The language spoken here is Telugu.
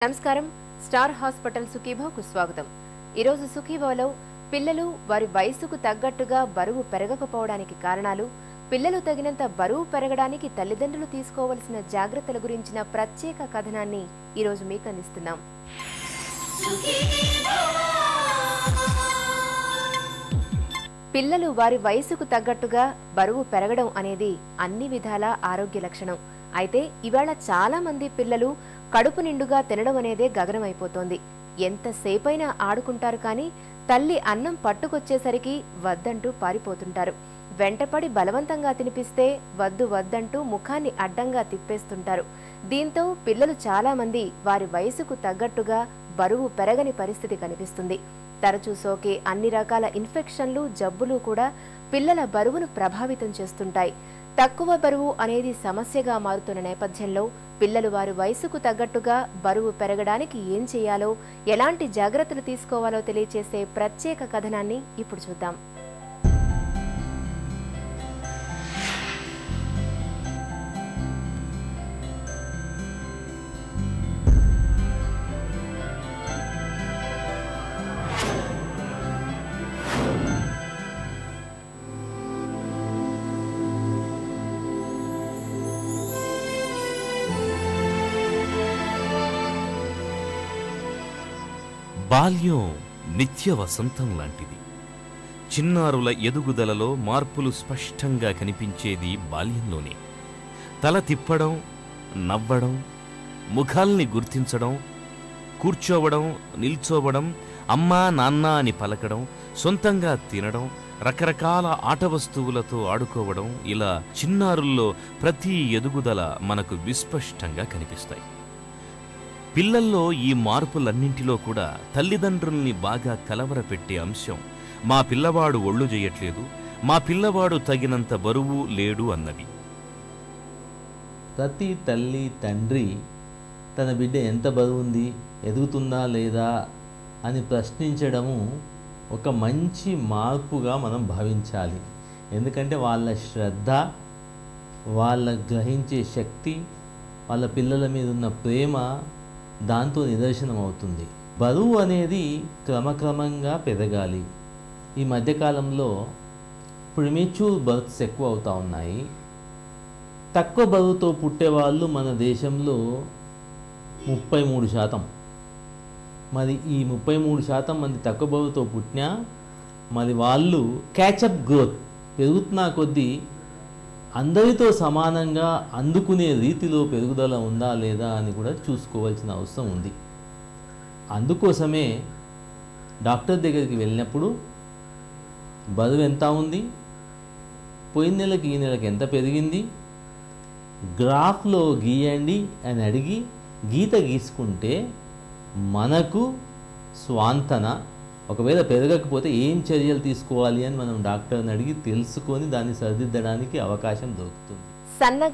నమస్కారం. స్టార్ హాస్పిటల్ సుఖీభాకు స్వాగతం. ఈరోజు సుఖీభాలో పిల్లలు వారి వయసుకు తగ్గట్టుగా బరువు పెరగకపోవడానికి కారణాలు, పిల్లలు తగినంత బరువు పెరగడానికి తల్లిదండ్రులు తీసుకోవాల్సిన జాగ్రత్తల గురించిన ప్రత్యేక కథనాన్ని ఈరోజు మీకు అందిస్తున్నాం. పిల్లలు వారి వయసుకు తగ్గట్టుగా బరువు పెరగడం అనేది అన్ని విధాల ఆరోగ్య లక్షణం. అయితే ఇవాళ చాలా మంది పిల్లలు కడుపు నిండుగా తినడం అనేదే గగనమైపోతోంది. ఎంతసేపైనా ఆడుకుంటారు కానీ తల్లి అన్నం పట్టుకొచ్చేసరికి వద్దంటూ పారిపోతుంటారు. వెంటపడి బలవంతంగా తినిపిస్తే వద్దు వద్దంటూ ముఖాన్ని అడ్డంగా తిప్పేస్తుంటారు. దీంతో పిల్లలు చాలా మంది వారి వయసుకు తగ్గట్టుగా బరువు పెరగని పరిస్థితి కనిపిస్తుంది. తరచూ సోకే అన్ని రకాల ఇన్ఫెక్షన్లు, జబ్బులు కూడా పిల్లల బరువును ప్రభావితం చేస్తుంటాయి. తక్కువ బరువు అనేది సమస్యగా మారుతున్న నేపథ్యంలో పిల్లలు వారి వయసుకు తగ్గట్టుగా బరువు పెరగడానికి ఏం చేయాలో, ఎలాంటి జాగ్రత్తలు తీసుకోవాలో తెలియచేసే ప్రత్యేక కథనాన్ని ఇప్పుడు చూద్దాం. బాల్యం నిత్య వసంతం లాంటిది. చిన్నారుల ఎదుగుదలలో మార్పులు స్పష్టంగా కనిపించేది బాల్యంలోనే. తల తిప్పడం, నవ్వడం, ముఖాల్ని గుర్తించడం, కూర్చోవడం, నిల్చోవడం, అమ్మా నాన్న అని పలకడం, సొంతంగా తినడం, రకరకాల ఆట వస్తువులతో ఆడుకోవడం, ఇలా చిన్నారుల్లో ప్రతి ఎదుగుదల మనకు విస్పష్టంగా కనిపిస్తాయి. పిల్లల్లో ఈ మార్పులన్నింటిలో కూడా తల్లిదండ్రుల్ని బాగా కలవరపెట్టే అంశం మా పిల్లవాడు ఒళ్ళు చేయట్లేదు, మా పిల్లవాడు తగినంత బరువు లేడు అన్నది. ప్రతి తల్లి తండ్రి తన బిడ్డ ఎంత బరువుంది, ఎదుగుతుందా లేదా అని ప్రశ్నించడము ఒక మంచి మార్పుగా మనం భావించాలి. ఎందుకంటే వాళ్ళ శ్రద్ధ, వాళ్ళ గ్రహించే శక్తి, వాళ్ళ పిల్లల మీద ఉన్న ప్రేమ దాంతో నిదర్శనం అవుతుంది. బరువు అనేది క్రమక్రమంగా పెరగాలి. ఈ మధ్యకాలంలో ప్రిమేచ్యూర్ బర్త్స్ ఎక్కువ అవుతూ ఉన్నాయి. తక్కువ బరువుతో పుట్టేవాళ్ళు మన దేశంలో 33%. మరి ఈ 33% మంది తక్కువ బరువుతో పుట్టినా మరి వాళ్ళు క్యాచప్ గ్రోత్ పెరుగుతున్న కొద్దీ అందరితో సమానంగా అందుకునే రీతిలో పెరుగుదల ఉందా లేదా అని కూడా చూసుకోవాల్సిన అవసరం ఉంది. అందుకోసమే డాక్టర్ దగ్గరికి వెళ్ళినప్పుడు బరువు ఎంత ఉంది, పోయిన నెలకి ఈ నెలకి ఎంత పెరిగింది, గ్రాఫ్లో గీయండి అని అడిగి గీత గీసుకుంటే మనకు స్వాంతన. ఒకవేళ పెరగకపోతే ఏం చర్యలు తీసుకోవాలి అని మనం డాక్టర్ని అడిగి తెలుసుకొని దాన్ని సరిదిద్దడానికి అవకాశం దొరుకుతుంది. సన్నగా